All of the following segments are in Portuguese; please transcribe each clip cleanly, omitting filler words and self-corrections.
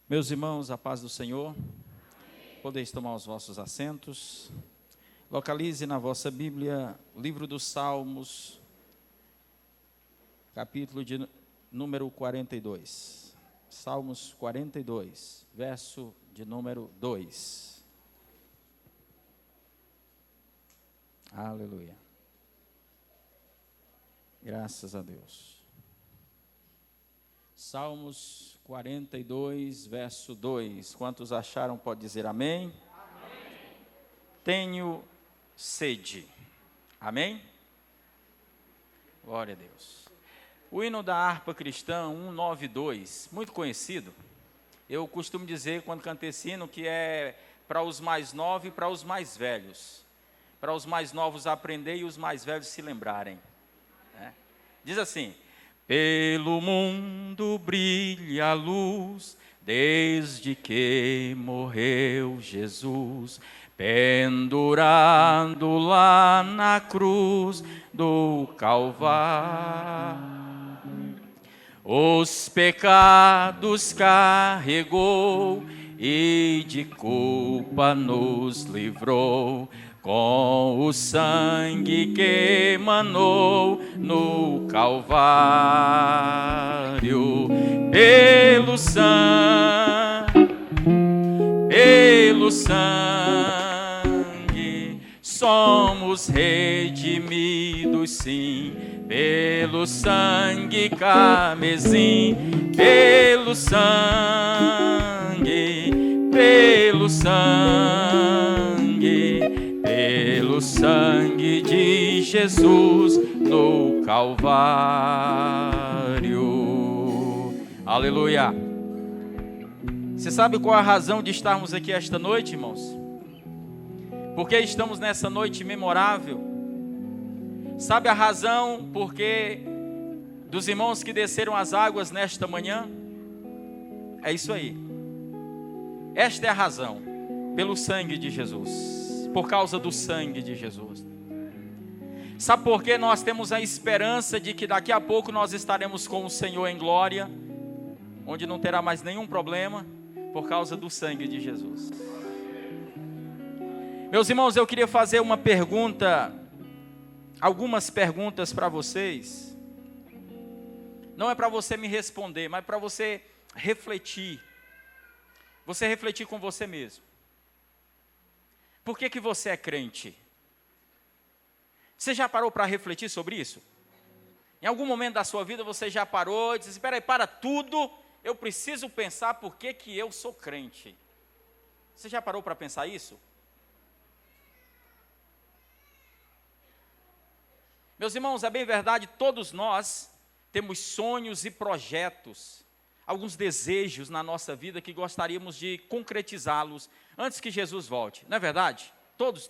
Meus irmãos, a paz do Senhor, podeis tomar os vossos assentos, localize na vossa Bíblia, o livro dos Salmos, capítulo de número 42, Salmos 42, verso de número 2, aleluia, graças a Deus. Salmos 42, verso 2. Quantos acharam, pode dizer amém? Amém. Tenho sede. Amém? Glória a Deus. O hino da harpa cristã 192, muito conhecido. Eu costumo dizer, quando canto esse hino, que é para os mais novos e para os mais velhos. Para os mais novos aprender e os mais velhos se lembrarem. Diz assim: pelo mundo brilha a luz, desde que morreu Jesus, pendurado lá na cruz do Calvário. Os pecados carregou e de culpa nos livrou, com o sangue que emanou no Calvário. Pelo sangue somos redimidos, sim, pelo sangue carmesim, pelo sangue, pelo sangue de Jesus no Calvário. Aleluia. Você sabe qual a razão de estarmos aqui esta noite, irmãos? Porque estamos nessa noite memorável. Sabe a razão porque dos irmãos que desceram as águas nesta manhã? É isso aí. Esta é a razão, pelo sangue de Jesus. Por causa do sangue de Jesus. Sabe por que nós temos a esperança de que daqui a pouco nós estaremos com o Senhor em glória, onde não terá mais nenhum problema? Por causa do sangue de Jesus. Meus irmãos, eu queria fazer uma pergunta, algumas perguntas para vocês. Não é para você me responder, mas para você refletir. Você refletir com você mesmo. Por que você é crente? Você já parou para refletir sobre isso? Em algum momento da sua vida você já parou e disse: espera aí, para tudo, eu preciso pensar por que eu sou crente. Você já parou para pensar isso? Meus irmãos, é bem verdade, todos nós temos sonhos e projetos, alguns desejos na nossa vida que gostaríamos de concretizá-los antes que Jesus volte. Não é verdade? Todos.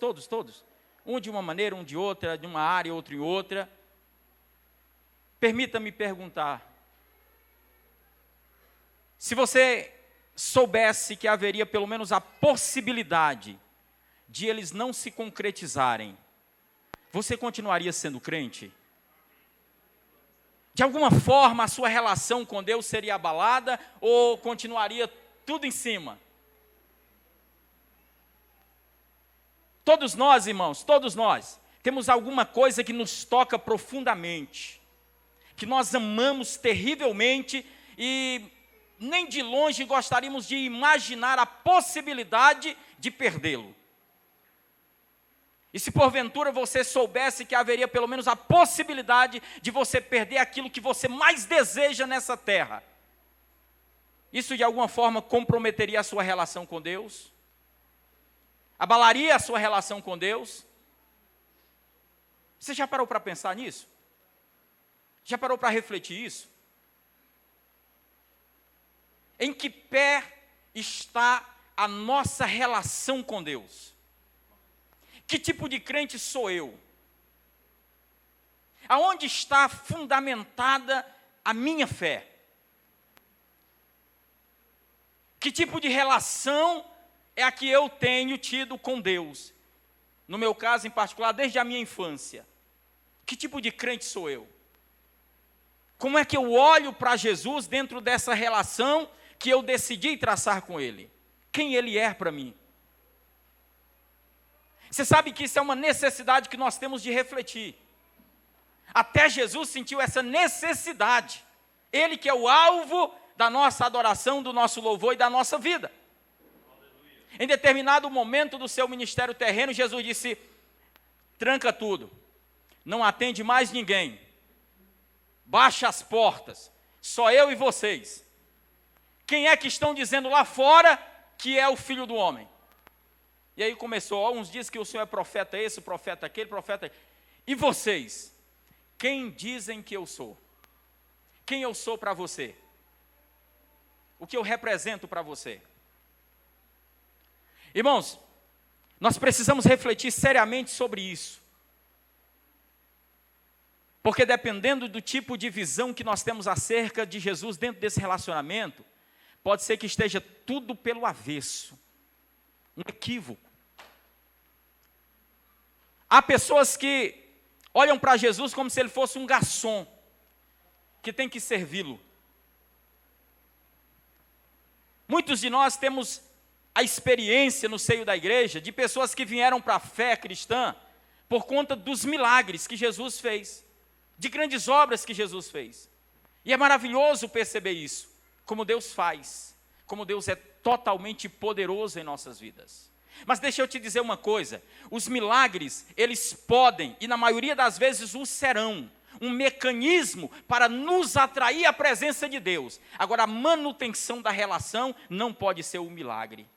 Um de uma maneira, um de outra, de uma área, outro em outra. Permita-me perguntar. Se você soubesse que haveria pelo menos a possibilidade de eles não se concretizarem, você continuaria sendo crente? De alguma forma a sua relação com Deus seria abalada ou continuaria tudo em cima? Todos nós, irmãos, todos nós, temos alguma coisa que nos toca profundamente, que nós amamos terrivelmente e nem de longe gostaríamos de imaginar a possibilidade de perdê-lo. E se porventura você soubesse que haveria pelo menos a possibilidade de você perder aquilo que você mais deseja nessa terra, isso de alguma forma comprometeria a sua relação com Deus? Abalaria a sua relação com Deus? Você já parou para pensar nisso? Já parou para refletir isso? Em que pé está a nossa relação com Deus? Que tipo de crente sou eu? Aonde está fundamentada a minha fé? Que tipo de relação é a que eu tenho tido com Deus? No meu caso em particular, desde a minha infância. Que tipo de crente sou eu? Como é que eu olho para Jesus dentro dessa relação que eu decidi traçar com Ele. Quem Ele é para mim. Você sabe que isso é uma necessidade que nós temos de refletir. Até Jesus sentiu essa necessidade. Ele que é o alvo da nossa adoração, do nosso louvor e da nossa vida. Em determinado momento do seu ministério terreno, Jesus disse: tranca tudo, não atende mais ninguém, baixa as portas, só eu e vocês. Quem é que estão dizendo lá fora que é o Filho do Homem? E aí começou, uns dizem que o Senhor é profeta esse, profeta aquele, profeta aquele. E vocês? Quem dizem que eu sou? Quem eu sou para você? O que eu represento para você? Irmãos, nós precisamos refletir seriamente sobre isso. Porque dependendo do tipo de visão que nós temos acerca de Jesus dentro desse relacionamento, pode ser que esteja tudo pelo avesso. Um equívoco. Há pessoas que olham para Jesus como se ele fosse um garçom, que tem que servi-lo. Muitos de nós temos a experiência no seio da igreja de pessoas que vieram para a fé cristã por conta dos milagres que Jesus fez, de grandes obras que Jesus fez. E é maravilhoso perceber isso, como Deus faz, como Deus é totalmente poderoso em nossas vidas. Mas deixa eu te dizer uma coisa, os milagres, eles podem, e na maioria das vezes o serão, um mecanismo para nos atrair à presença de Deus. Agora, a manutenção da relação não pode ser um milagre.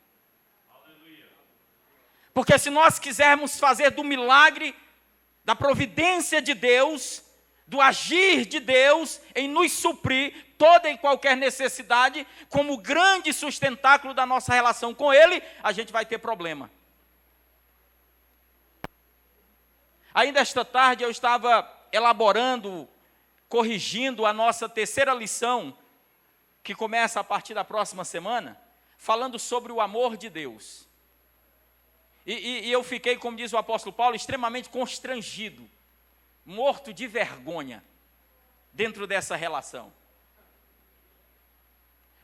Porque se nós quisermos fazer do milagre, da providência de Deus, do agir de Deus em nos suprir toda e qualquer necessidade, como grande sustentáculo da nossa relação com Ele, a gente vai ter problema. Ainda esta tarde eu estava elaborando, corrigindo a nossa terceira lição, que começa a partir da próxima semana, falando sobre o amor de Deus. E eu fiquei, como diz o apóstolo Paulo, extremamente constrangido, morto de vergonha, dentro dessa relação.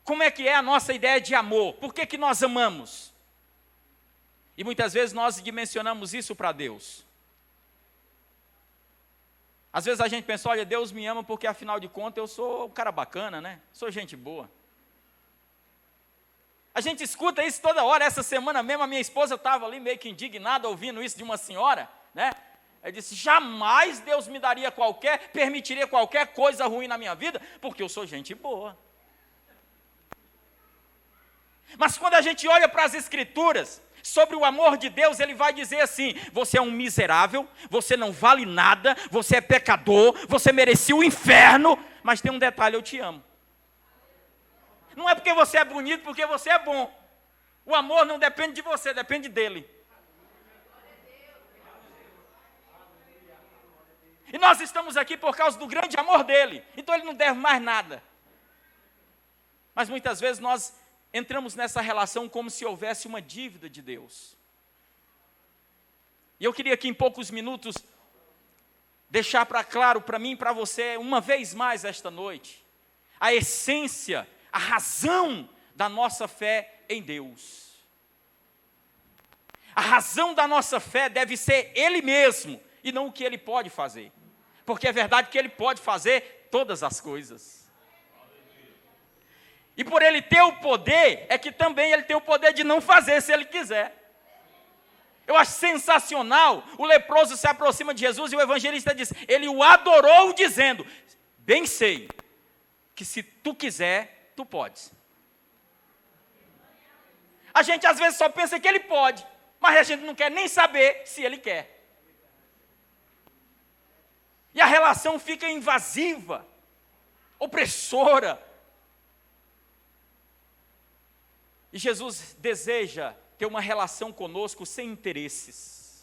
Como é que é a nossa ideia de amor? Por que nós amamos? E muitas vezes nós dimensionamos isso para Deus. Às vezes a gente pensa, olha, Deus me ama porque afinal de contas eu sou um cara bacana, né? Sou gente boa. A gente escuta isso toda hora. Essa semana mesmo a minha esposa estava ali meio que indignada ouvindo isso de uma senhora, né? Ela disse, jamais Deus me daria permitiria qualquer coisa ruim na minha vida, porque eu sou gente boa. Mas quando a gente olha para as Escrituras, sobre o amor de Deus, Ele vai dizer assim, você é um miserável, você não vale nada, você é pecador, você merecia o inferno, mas tem um detalhe, eu te amo. Não é porque você é bonito, porque você é bom. O amor não depende de você, depende dEle. E nós estamos aqui por causa do grande amor dEle, então Ele não deve mais nada. Mas muitas vezes nós entramos nessa relação como se houvesse uma dívida de Deus. E eu queria aqui em poucos minutos deixar claro para mim e para você, uma vez mais esta noite, a essência, a razão da nossa fé em Deus. A razão da nossa fé deve ser Ele mesmo, e não o que Ele pode fazer. Porque é verdade que Ele pode fazer todas as coisas. E por Ele ter o poder, é que também Ele tem o poder de não fazer se Ele quiser. Eu acho sensacional, o leproso se aproxima de Jesus e o evangelista diz, ele o adorou dizendo, bem sei, que se tu quiser, tu podes. A gente às vezes só pensa que Ele pode, mas a gente não quer nem saber se Ele quer. E a relação fica invasiva, opressora. E Jesus deseja ter uma relação conosco sem interesses.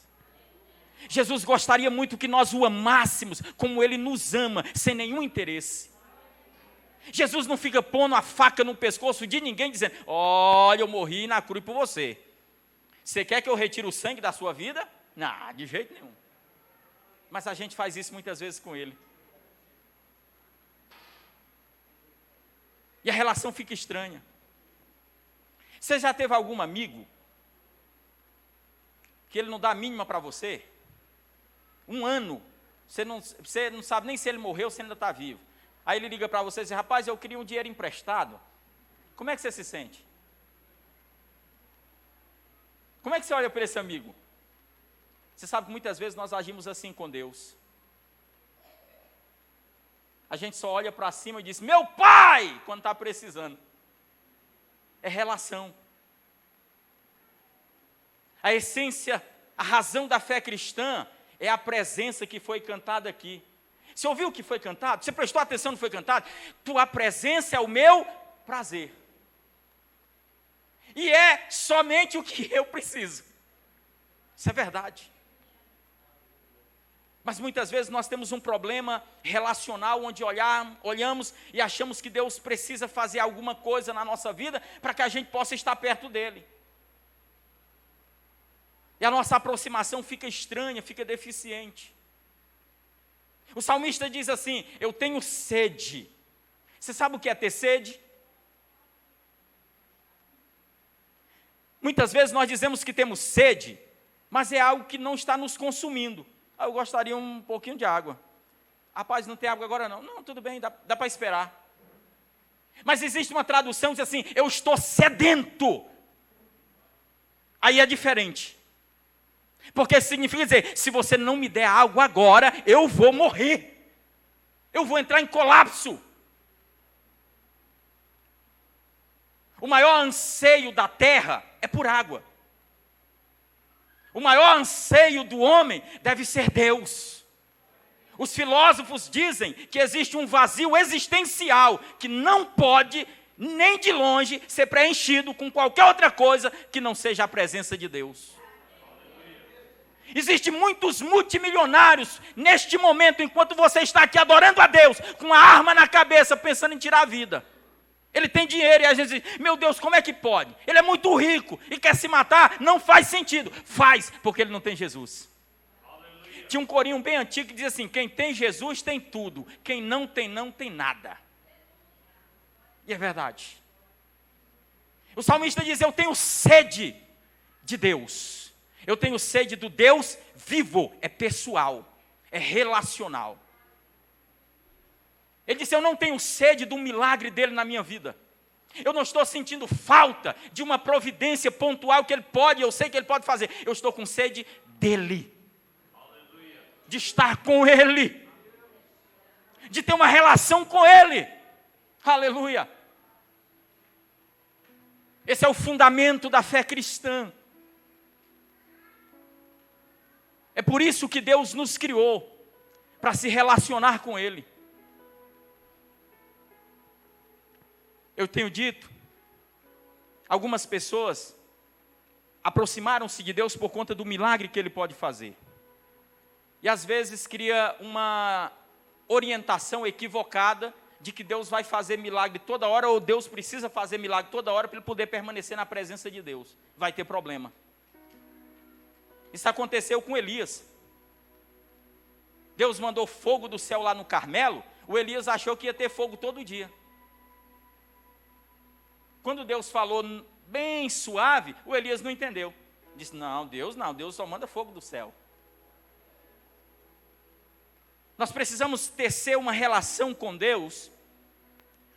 Jesus gostaria muito que nós o amássemos como Ele nos ama, sem nenhum interesse. Jesus não fica pondo a faca no pescoço de ninguém, dizendo, olha, eu morri na cruz por você. Você quer que eu retire o sangue da sua vida? Não, de jeito nenhum. Mas a gente faz isso muitas vezes com Ele. E a relação fica estranha. Você já teve algum amigo que ele não dá a mínima para você? Um ano, você não sabe nem se ele morreu ou se ele ainda está vivo. Aí ele liga para você e diz: rapaz, eu queria um dinheiro emprestado. Como é que você se sente? Como é que você olha para esse amigo? Você sabe que muitas vezes nós agimos assim com Deus. A gente só olha para cima e diz: meu pai, quando está precisando. É relação. A essência, a razão da fé cristã é a presença que foi cantada aqui. Você ouviu o que foi cantado? Você prestou atenção no que foi cantado? Tua presença é o meu prazer. E é somente o que eu preciso. Isso é verdade. Mas muitas vezes nós temos um problema relacional onde olhamos e achamos que Deus precisa fazer alguma coisa na nossa vida para que a gente possa estar perto dEle. E a nossa aproximação fica estranha, fica deficiente. O salmista diz assim: eu tenho sede. Você sabe o que é ter sede? Muitas vezes nós dizemos que temos sede, mas é algo que não está nos consumindo. Eu gostaria um pouquinho de água. Rapaz, não tem água agora não. Não, tudo bem, dá para esperar. Mas existe uma tradução que diz assim: eu estou sedento. Aí é diferente. Porque significa dizer: se você não me der água agora, eu vou morrer. Eu vou entrar em colapso. O maior anseio da terra é por água. O maior anseio do homem deve ser Deus. Os filósofos dizem que existe um vazio existencial que não pode, nem de longe, ser preenchido com qualquer outra coisa que não seja a presença de Deus. Existem muitos multimilionários neste momento, enquanto você está aqui adorando a Deus, com a arma na cabeça, pensando em tirar a vida. Ele tem dinheiro e a gente diz: meu Deus, como é que pode? Ele é muito rico e quer se matar? Não faz sentido. Faz, porque ele não tem Jesus. Aleluia. Tinha um corinho bem antigo que dizia assim: quem tem Jesus tem tudo, quem não tem nada. E é verdade. O salmista diz: eu tenho sede de Deus. Eu tenho sede do Deus vivo, é pessoal, é relacional. Ele disse: eu não tenho sede do milagre dele na minha vida. Eu não estou sentindo falta de uma providência pontual que ele pode, eu sei que ele pode fazer. Eu estou com sede dele. Aleluia. De estar com ele. De ter uma relação com ele. Aleluia. Esse é o fundamento da fé cristã. É por isso que Deus nos criou, para se relacionar com ele. Eu tenho dito, algumas pessoas aproximaram-se de Deus por conta do milagre que Ele pode fazer. E às vezes cria uma orientação equivocada de que Deus vai fazer milagre toda hora, ou Deus precisa fazer milagre toda hora para Ele poder permanecer na presença de Deus. Vai ter problema. Isso aconteceu com Elias. Deus mandou fogo do céu lá no Carmelo, o Elias achou que ia ter fogo todo dia. Quando Deus falou bem suave, o Elias não entendeu. Disse: não, Deus só manda fogo do céu. Nós precisamos tecer uma relação com Deus,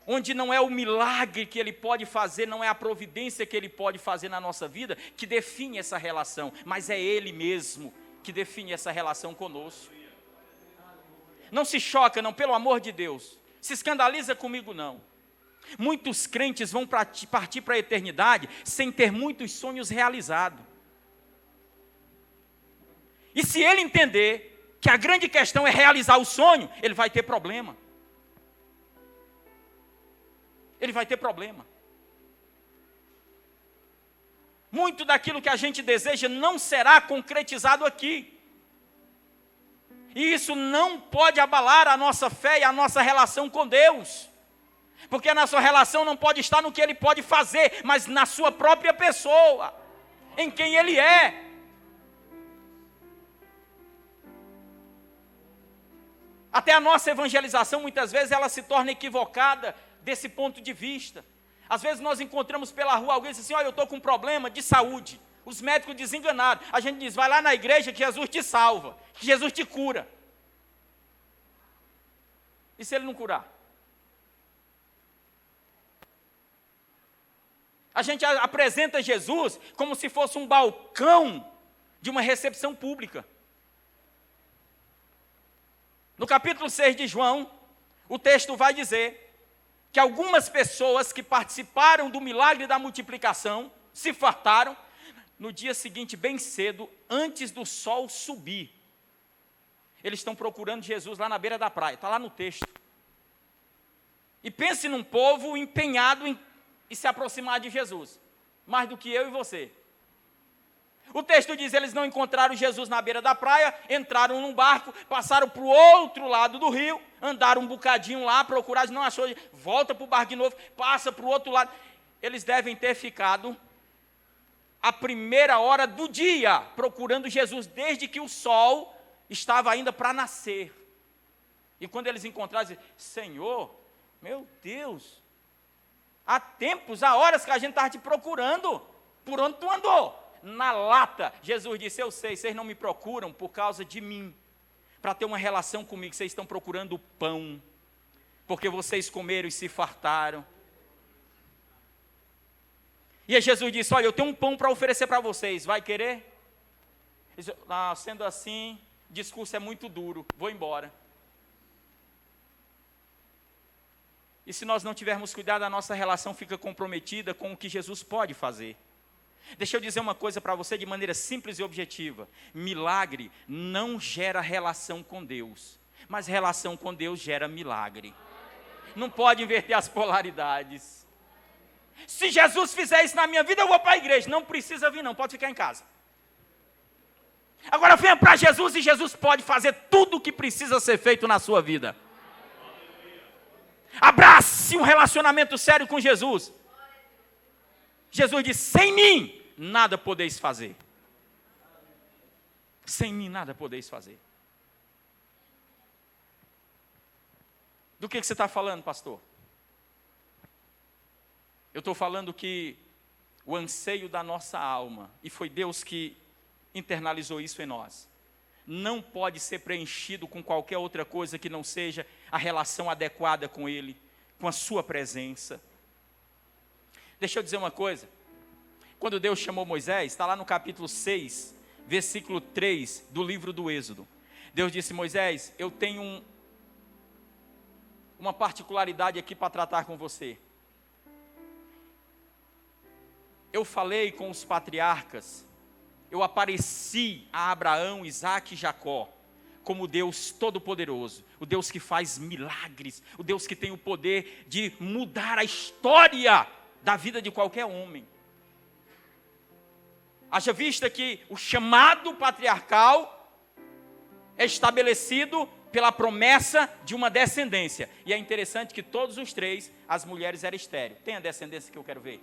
onde não é o milagre que Ele pode fazer, não é a providência que Ele pode fazer na nossa vida, que define essa relação, mas é Ele mesmo que define essa relação conosco. Não se choca, não, pelo amor de Deus. Se escandaliza comigo, não. Muitos crentes vão partir para a eternidade sem ter muitos sonhos realizados. E se ele entender que a grande questão é realizar o sonho, ele vai ter problema. Ele vai ter problema. Muito daquilo que a gente deseja não será concretizado aqui. E isso não pode abalar a nossa fé e a nossa relação com Deus. Porque a nossa relação não pode estar no que Ele pode fazer, mas na sua própria pessoa, em quem Ele é. Até a nossa evangelização, muitas vezes, ela se torna equivocada desse ponto de vista. Às vezes nós encontramos pela rua alguém e diz assim, olha, eu estou com um problema de saúde. Os médicos desenganados. A gente diz, vai lá na igreja que Jesus te salva, que Jesus te cura. E se ele não curar? A gente apresenta Jesus como se fosse um balcão de uma recepção pública. No capítulo 6 de João, o texto vai dizer que algumas pessoas que participaram do milagre da multiplicação se fartaram no dia seguinte, bem cedo, antes do sol subir. Eles estão procurando Jesus lá na beira da praia, está lá no texto. E pense num povo empenhado em se aproximar de Jesus, mais do que eu e você. O texto diz, eles não encontraram Jesus na beira da praia, entraram num barco, passaram para o outro lado do rio, andaram um bocadinho lá, procuraram, não achou, volta para o barco de novo, passa para o outro lado. Eles devem ter ficado a primeira hora do dia, procurando Jesus, desde que o sol estava ainda para nascer. E quando eles encontraram, dizem, Senhor, meu Deus, há tempos, há horas que a gente estava te procurando, por onde tu andou? Na lata. Jesus disse, eu sei, vocês não me procuram por causa de mim, para ter uma relação comigo, vocês estão procurando o pão, porque vocês comeram e se fartaram. E aí Jesus disse, olha, eu tenho um pão para oferecer para vocês, vai querer? Disse, sendo assim, o discurso é muito duro, vou embora. E se nós não tivermos cuidado, a nossa relação fica comprometida com o que Jesus pode fazer. Deixa eu dizer uma coisa para você de maneira simples e objetiva. Milagre não gera relação com Deus, mas relação com Deus gera milagre. Não pode inverter as polaridades. Se Jesus fizer isso na minha vida, eu vou para a igreja. Não precisa vir não, pode ficar em casa. Agora venha para Jesus e Jesus pode fazer tudo o que precisa ser feito na sua vida. Abrace um relacionamento sério com Jesus. Jesus disse, sem mim nada podeis fazer. Sem mim nada podeis fazer. Do que você está falando, pastor? Eu estou falando que o anseio da nossa alma, e foi Deus que internalizou isso em nós, não pode ser preenchido com qualquer outra coisa que não seja a relação adequada com Ele, com a sua presença. Deixa eu dizer uma coisa. Quando Deus chamou Moisés, está lá no capítulo 6, versículo 3 do livro do Êxodo. Deus disse, Moisés, eu tenho uma particularidade aqui para tratar com você. Eu falei com os patriarcas, eu apareci a Abraão, Isaque e Jacó, como o Deus Todo-Poderoso, o Deus que faz milagres, o Deus que tem o poder de mudar a história da vida de qualquer homem. Haja vista que o chamado patriarcal é estabelecido pela promessa de uma descendência. E é interessante que todos os três, as mulheres eram estéreis. Tem a descendência que eu quero ver.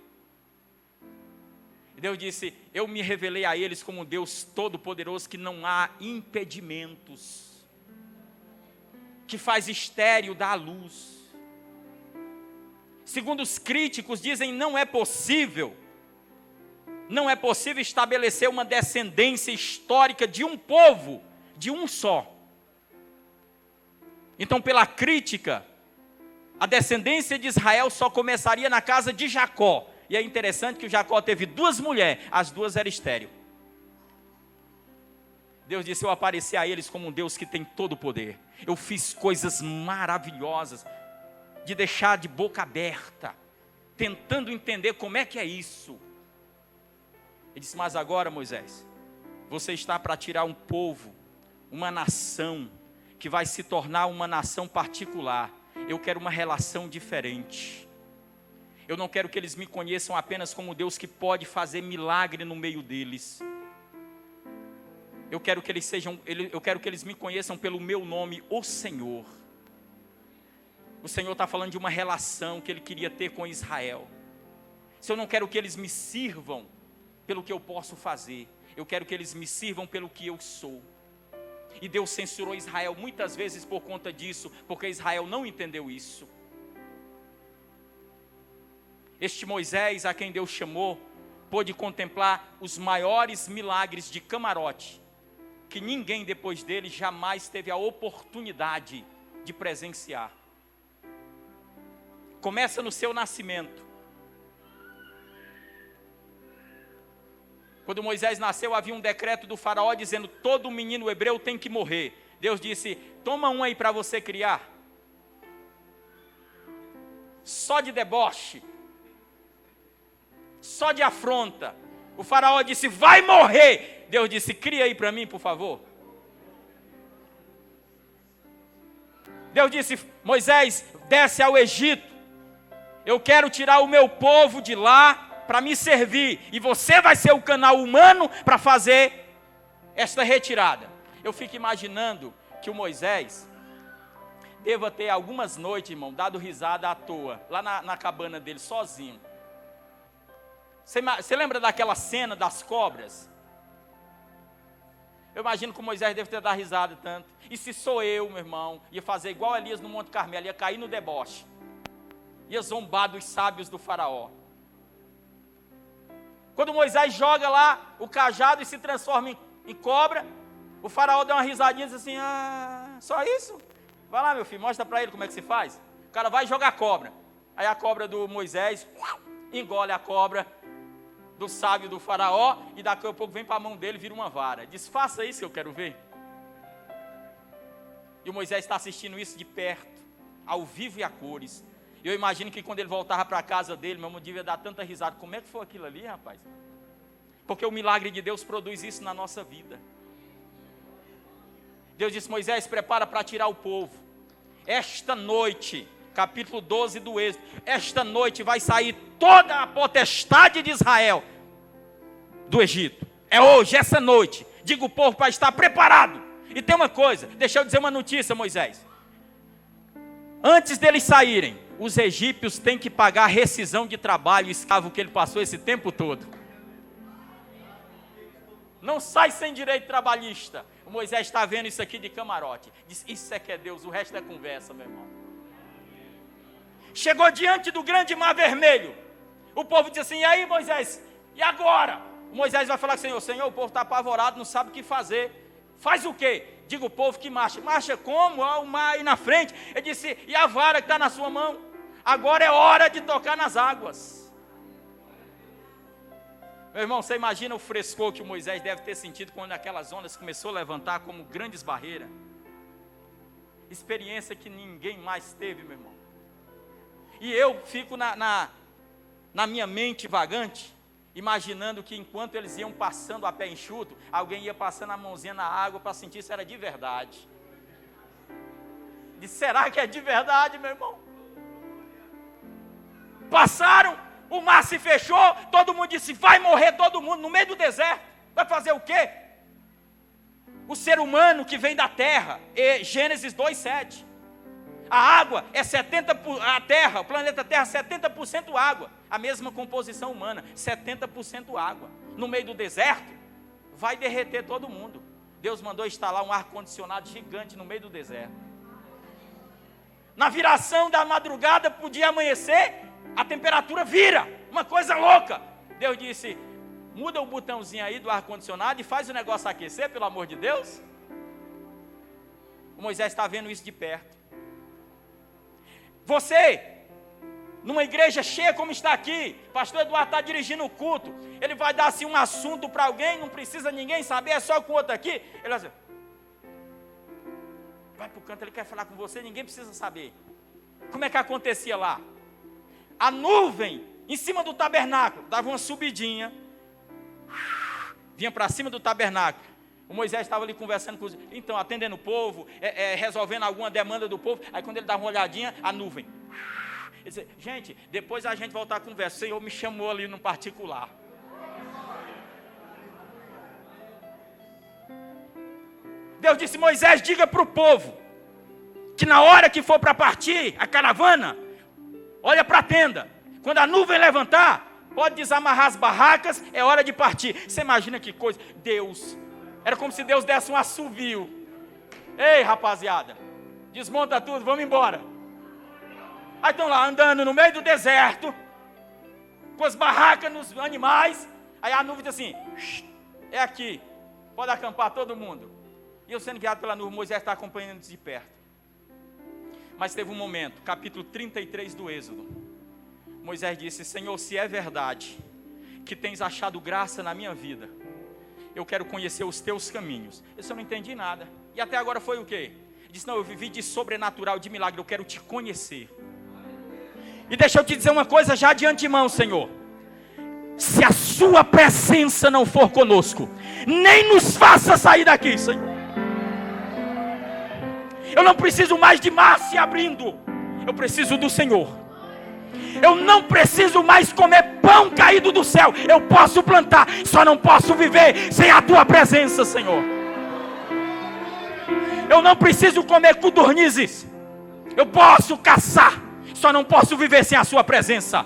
E Deus disse, eu me revelei a eles como um Deus todo-poderoso, que não há impedimentos, que faz estéril dar a luz. Segundo os críticos, dizem, não é possível estabelecer uma descendência histórica de um povo, de um só. Então, pela crítica, a descendência de Israel só começaria na casa de Jacó. E é interessante que o Jacó teve duas mulheres, as duas eram estéreis. Deus disse, eu apareci a eles como um Deus que tem todo o poder. Eu fiz coisas maravilhosas, de deixar de boca aberta, tentando entender como é que é isso. Ele disse, mas agora, Moisés, você está para tirar um povo, uma nação, que vai se tornar uma nação particular. Eu quero uma relação diferente. Eu não quero que eles me conheçam apenas como Deus que pode fazer milagre no meio deles. Eu quero que eles me conheçam pelo meu nome, o Senhor. O Senhor está falando de uma relação que Ele queria ter com Israel. Se eu não quero que eles me sirvam pelo que eu posso fazer, eu quero que eles me sirvam pelo que eu sou. E Deus censurou Israel muitas vezes por conta disso, porque Israel não entendeu isso. Este Moisés, a quem Deus chamou, pôde contemplar os maiores milagres de camarote, que ninguém depois dele jamais teve a oportunidade de presenciar. Começa no seu nascimento. Quando Moisés nasceu, havia um decreto do faraó dizendo: todo menino hebreu tem que morrer. Deus disse: toma um aí para você criar. Só de deboche, só de afronta. O faraó disse: vai morrer. Deus disse: cria aí para mim, por favor. Deus disse: Moisés, desce ao Egito. Eu quero tirar o meu povo de lá para me servir. E você vai ser o canal humano para fazer esta retirada. Eu fico imaginando que o Moisés deva ter algumas noites, irmão, dado risada à toa, lá na cabana dele, sozinho. Você lembra daquela cena das cobras? Eu imagino que o Moisés deve ter dado risada tanto. E se sou eu, meu irmão, ia fazer igual Elias no Monte Carmelo, ia cair no deboche. Ia zombar dos sábios do faraó. Quando Moisés joga lá o cajado e se transforma em cobra, o faraó dá uma risadinha e diz assim: ah, só isso? Vai lá, meu filho, mostra para ele como é que se faz. O cara vai jogar cobra. Aí a cobra do Moisés engole a cobra do sábio do faraó, e daqui a pouco vem para a mão dele e vira uma vara. Diz: faça isso que eu quero ver. E o Moisés está assistindo isso de perto, ao vivo e a cores. Eu imagino que quando ele voltava para a casa dele, meu irmão devia dar tanta risada. Como é que foi aquilo ali, rapaz? Porque o milagre de Deus produz isso na nossa vida. Deus disse: Moisés, prepara para tirar o povo. Esta noite, capítulo 12 do Êxodo, esta noite vai sair toda a potestade de Israel do Egito. É hoje, essa noite. Diga o povo para estar preparado. E tem uma coisa, deixa eu dizer uma notícia, Moisés. Antes deles saírem, os egípcios têm que pagar a rescisão de trabalho, escravo que ele passou esse tempo todo. Não sai sem direito trabalhista. O Moisés está vendo isso aqui de camarote. Diz: isso é que é Deus, o resto é conversa, meu irmão. Chegou diante do grande mar vermelho. O povo diz assim: e aí, Moisés, e agora? O Moisés vai falar com o Senhor: Senhor, o povo está apavorado, não sabe o que fazer. Faz o quê? Diga o povo que marcha. Marcha como? Ó, o mar aí na frente. Ele disse: e a vara que está na sua mão? Agora é hora de tocar nas águas. Meu irmão, você imagina o frescor que o Moisés deve ter sentido quando aquelas ondas começou a levantar como grandes barreiras. Experiência que ninguém mais teve, meu irmão. E eu fico na minha mente vagante, imaginando que enquanto eles iam passando a pé enxuto, alguém ia passando a mãozinha na água para sentir se era de verdade. E será que é de verdade, meu irmão? Passaram, o mar se fechou, todo mundo disse: vai morrer todo mundo no meio do deserto. Vai fazer o quê? O ser humano que vem da terra, Gênesis 2:7. A água é 70%, a terra, o planeta Terra, 70% água. A mesma composição humana, 70% água. No meio do deserto, vai derreter todo mundo. Deus mandou instalar um ar-condicionado gigante no meio do deserto. Na viração da madrugada, podia amanhecer, a temperatura vira, uma coisa louca. Deus disse: muda o botãozinho aí do ar-condicionado e faz o negócio aquecer, pelo amor de Deus. O Moisés está vendo isso de perto. Você, numa igreja cheia como está aqui, pastor Eduardo está dirigindo o culto, ele vai dar assim um assunto para alguém, não precisa ninguém saber, é só com o outro aqui. Ele vai dizer: vai para o canto, ele quer falar com você, ninguém precisa saber. Como é que acontecia lá? A nuvem em cima do tabernáculo dava uma subidinha, vinha para cima do tabernáculo. O Moisés estava ali conversando com os... Então, atendendo o povo, resolvendo alguma demanda do povo. Aí quando ele dava uma olhadinha, a nuvem. Ele disse: gente, depois a gente voltar a conversa. O Senhor me chamou ali no particular. Deus disse: Moisés, diga para o povo que na hora que for para partir a caravana, olha para a tenda. Quando a nuvem levantar, pode desamarrar as barracas, é hora de partir. Você imagina que coisa? Deus... Era como se Deus desse um assovio. Ei, rapaziada, desmonta tudo, vamos embora. Aí estão lá andando no meio do deserto. com as barracas nos animais. Aí a nuvem diz assim, é aqui, pode acampar todo mundo. E eu sendo guiado pela nuvem, Moisés está acompanhando de perto. Mas teve um momento, capítulo 33 do Êxodo. Moisés disse, Senhor, se é verdade que tens achado graça na minha vida, eu quero conhecer os teus caminhos. Eu não entendi nada. E até agora foi o quê? Disse, não, eu vivi de sobrenatural, de milagre, eu quero te conhecer. E deixa eu te dizer uma coisa já de antemão, Senhor. Se a sua presença não for conosco, nem nos faça sair daqui, Senhor. Eu não preciso mais de mar se abrindo, eu preciso do Senhor. Eu não preciso mais comer pão caído do céu. Eu posso plantar, só não posso viver sem a tua presença, Senhor. Eu não preciso comer codornizes. Eu posso caçar, só não posso viver sem a sua presença.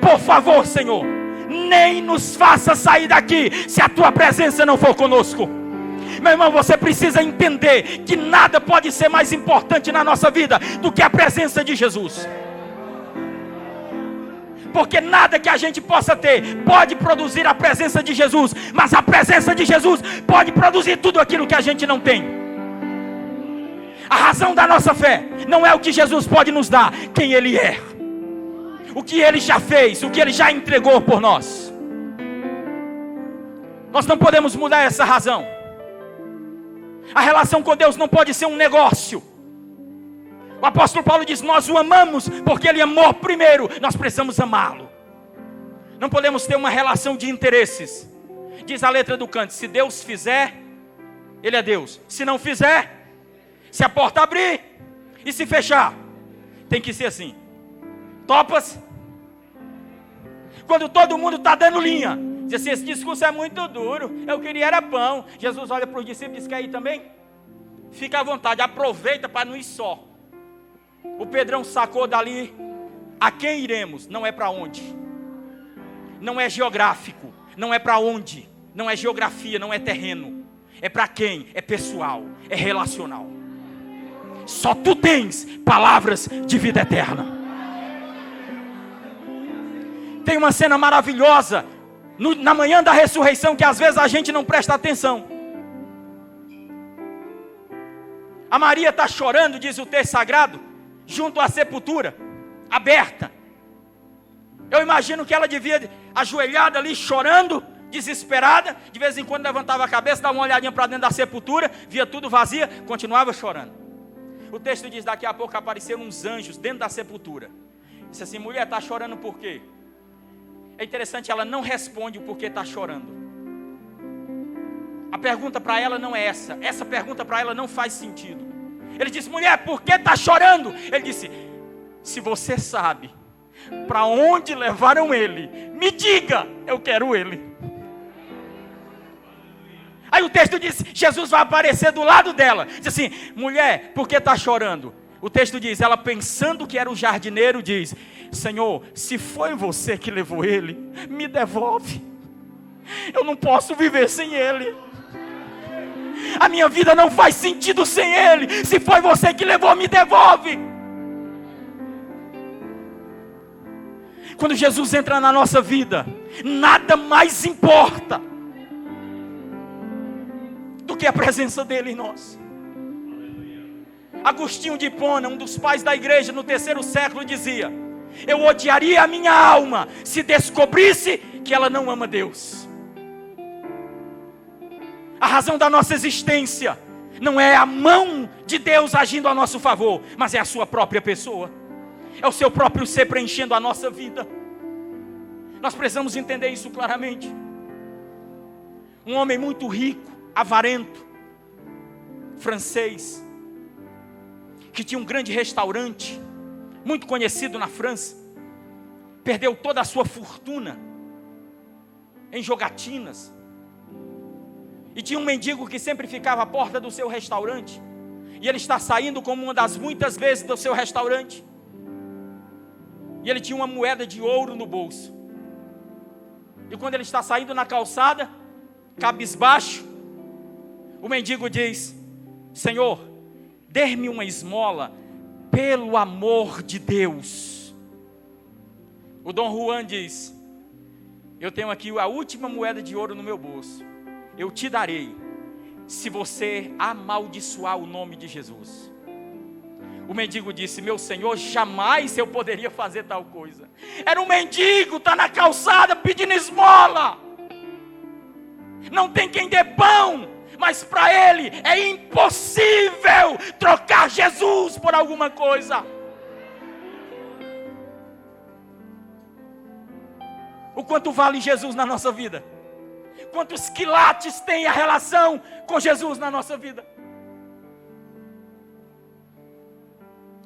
Por favor, Senhor, nem nos faça sair daqui se a tua presença não for conosco. Meu irmão, você precisa entender que nada pode ser mais importante na nossa vida do que a presença de Jesus. Porque nada que a gente possa ter pode produzir a presença de Jesus, mas a presença de Jesus pode produzir tudo aquilo que a gente não tem. A razão da nossa fé não é o que Jesus pode nos dar, quem Ele é, o que Ele já fez, o que Ele já entregou por nós. Nós não podemos mudar essa razão. A relação com Deus não pode ser um negócio. O apóstolo Paulo diz, nós o amamos porque Ele amou primeiro, nós precisamos amá-lo. Não podemos ter uma relação de interesses. Diz a letra do canto, se Deus fizer, Ele é Deus. Se não fizer, se a porta abrir e se fechar, tem que ser assim. Topas? Quando todo mundo está dando linha, diz assim, esse discurso é muito duro, eu queria era pão. Jesus olha para os discípulos e diz, quer ir também? Fica à vontade, aproveita para não ir só. O Pedrão sacou dali, a quem iremos? Não é para onde. Não é geográfico, não é para onde. Não é geografia, não é terreno. É para quem? É pessoal, é relacional. Só tu tens palavras de vida eterna. Tem uma cena maravilhosa na manhã da ressurreição que às vezes a gente não presta atenção. A Maria está chorando, diz o texto sagrado, junto à sepultura, aberta. Eu imagino que ela devia, ajoelhada ali, chorando, desesperada, de vez em quando levantava a cabeça, dava uma olhadinha para dentro da sepultura, via tudo vazia, continuava chorando. O texto diz, daqui a pouco apareceram uns anjos dentro da sepultura. Disse assim, mulher, está chorando por quê? É interessante, ela não responde o porquê está chorando. A pergunta para ela não é essa. Essa pergunta para ela não faz sentido. Ele disse, mulher, por que está chorando? Ele disse, se você sabe para onde levaram ele, me diga, eu quero ele. Aí o texto diz, Jesus vai aparecer do lado dela. Diz assim, mulher, por que está chorando? O texto diz, ela pensando que era o jardineiro, diz, Senhor, se foi você que levou ele, me devolve. Eu não posso viver sem ele. A minha vida não faz sentido sem ele. Se foi você que levou, me devolve. Quando Jesus entra na nossa vida, nada mais importa do que a presença dele em nós. Agostinho de Hipona, um dos pais da igreja no 3º século, dizia, eu odiaria a minha alma se descobrisse que ela não ama Deus. A razão da nossa existência não é a mão de Deus agindo a nosso favor, mas é a sua própria pessoa. É o seu próprio ser preenchendo a nossa vida. Nós precisamos entender isso claramente. Um homem muito rico, avarento, francês, que tinha um grande restaurante, muito conhecido na França, perdeu toda a sua fortuna em jogatinas. E tinha um mendigo que sempre ficava à porta do seu restaurante. E ele está saindo como uma das muitas vezes do seu restaurante. E ele tinha uma moeda de ouro no bolso. E quando ele está saindo na calçada, cabisbaixo, o mendigo diz, Senhor, dê-me uma esmola, pelo amor de Deus. O Dom Juan diz, eu tenho aqui a última moeda de ouro no meu bolso. Eu te darei, se você amaldiçoar o nome de Jesus. O mendigo disse: meu senhor, jamais eu poderia fazer tal coisa. Era um mendigo, está na calçada pedindo esmola. Não tem quem dê pão, mas para ele é impossível trocar Jesus por alguma coisa. O quanto vale Jesus na nossa vida? Quantos quilates tem a relação com Jesus na nossa vida?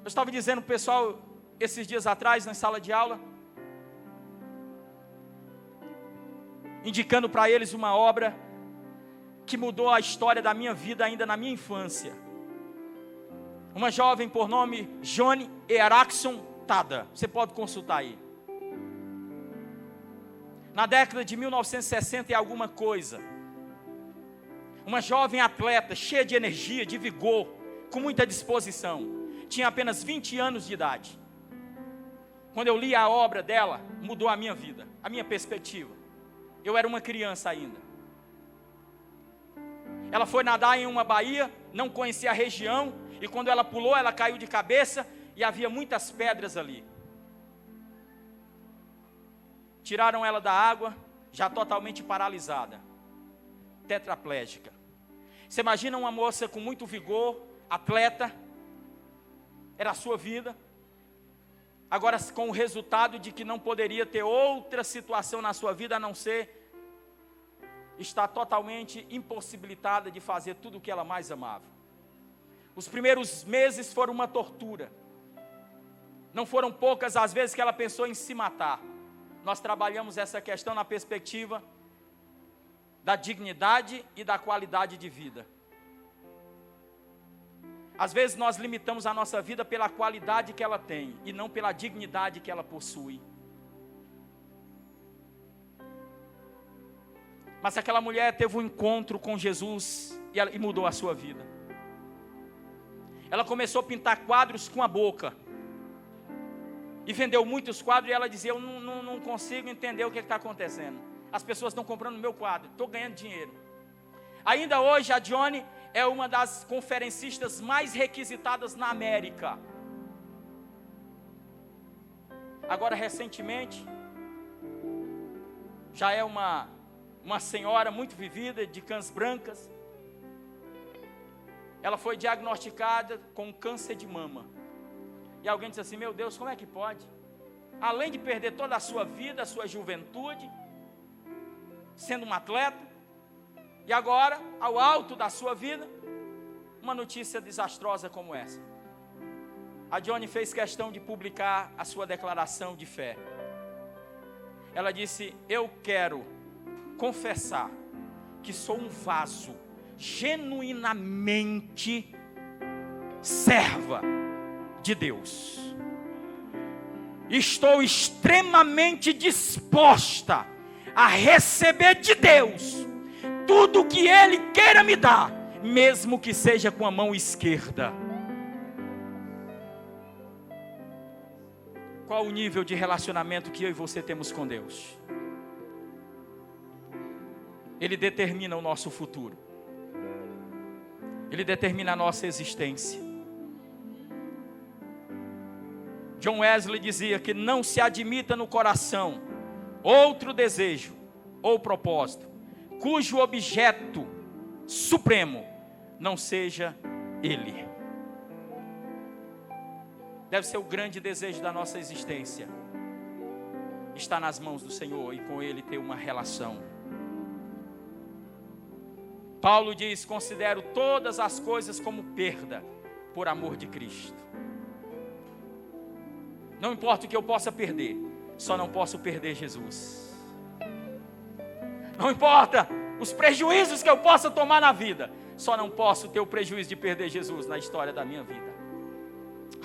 Eu estava dizendo para o pessoal esses dias atrás na sala de aula, indicando para eles uma obra que mudou a história da minha vida ainda na minha infância. Uma jovem por nome Joni Eareckson Tada, você pode consultar aí. Na década de 1960 e alguma coisa, uma jovem atleta, cheia de energia, de vigor, com muita disposição, tinha apenas 20 anos de idade. Quando eu li a obra dela, mudou a minha vida, a minha perspectiva. Eu era uma criança ainda. Ela foi nadar em uma baía, não conhecia a região, e quando ela pulou, ela caiu de cabeça, e havia muitas pedras ali. Tiraram ela da água, já totalmente paralisada, tetraplégica. Você imagina uma moça com muito vigor, atleta, era a sua vida, agora com o resultado de que não poderia ter outra situação na sua vida a não ser estar totalmente impossibilitada de fazer tudo o que ela mais amava. Os primeiros meses foram uma tortura. Não foram poucas as vezes que ela pensou em se matar. Nós trabalhamos essa questão na perspectiva da dignidade e da qualidade de vida. Às vezes nós limitamos a nossa vida pela qualidade que ela tem e não pela dignidade que ela possui. Mas aquela mulher teve um encontro com Jesus e mudou a sua vida. Ela começou a pintar quadros com a boca. E vendeu muitos quadros e ela dizia: eu não consigo entender o que está acontecendo. As pessoas estão comprando meu quadro, estou ganhando dinheiro. Ainda hoje a Joni é uma das conferencistas mais requisitadas na América. Agora recentemente, já é uma senhora muito vivida, de cãs brancas. Ela foi diagnosticada com câncer de mama. E alguém disse assim: meu Deus, como é que pode? Além de perder toda a sua vida, a sua juventude, sendo um atleta, e agora, ao alto da sua vida, uma notícia desastrosa como essa. A Joni fez questão de publicar a sua declaração de fé. Ela disse: eu quero confessar que sou um vaso genuinamente serva de Deus. Estou extremamente disposta a receber de Deus tudo o que Ele queira me dar, mesmo que seja com a mão esquerda. Qual o nível de relacionamento que eu e você temos com Deus? Ele determina o nosso futuro. Ele determina a nossa existência. John Wesley dizia que não se admita no coração outro desejo ou propósito, cujo objeto supremo não seja Ele. Deve ser o grande desejo da nossa existência, estar nas mãos do Senhor e com Ele ter uma relação. Paulo diz: considero todas as coisas como perda, por amor de Cristo. Não importa o que eu possa perder, só não posso perder Jesus. Não importa os prejuízos que eu possa tomar na vida, só não posso ter o prejuízo de perder Jesus na história da minha vida.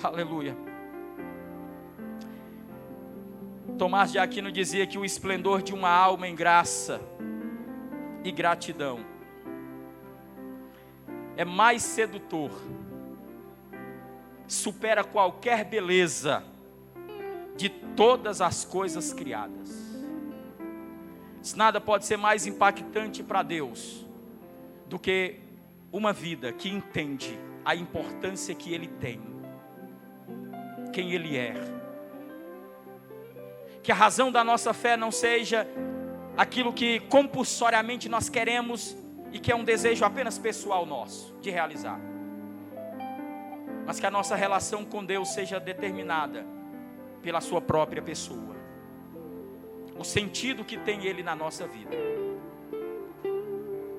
Aleluia. Tomás de Aquino dizia que o esplendor de uma alma em graça e gratidão é mais sedutor, supera qualquer beleza de todas as coisas criadas. Nada pode ser mais impactante para Deus do que uma vida que entende a importância que Ele tem, quem Ele é. Que a razão da nossa fé não seja aquilo que compulsoriamente nós queremos e que é um desejo apenas pessoal nosso de realizar, mas que a nossa relação com Deus seja determinada pela sua própria pessoa, o sentido que tem Ele na nossa vida.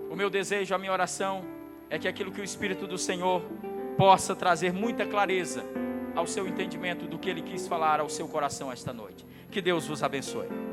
O meu desejo, a minha oração é que aquilo que o Espírito do Senhor possa trazer muita clareza ao seu entendimento do que Ele quis falar ao seu coração esta noite. Que Deus vos abençoe.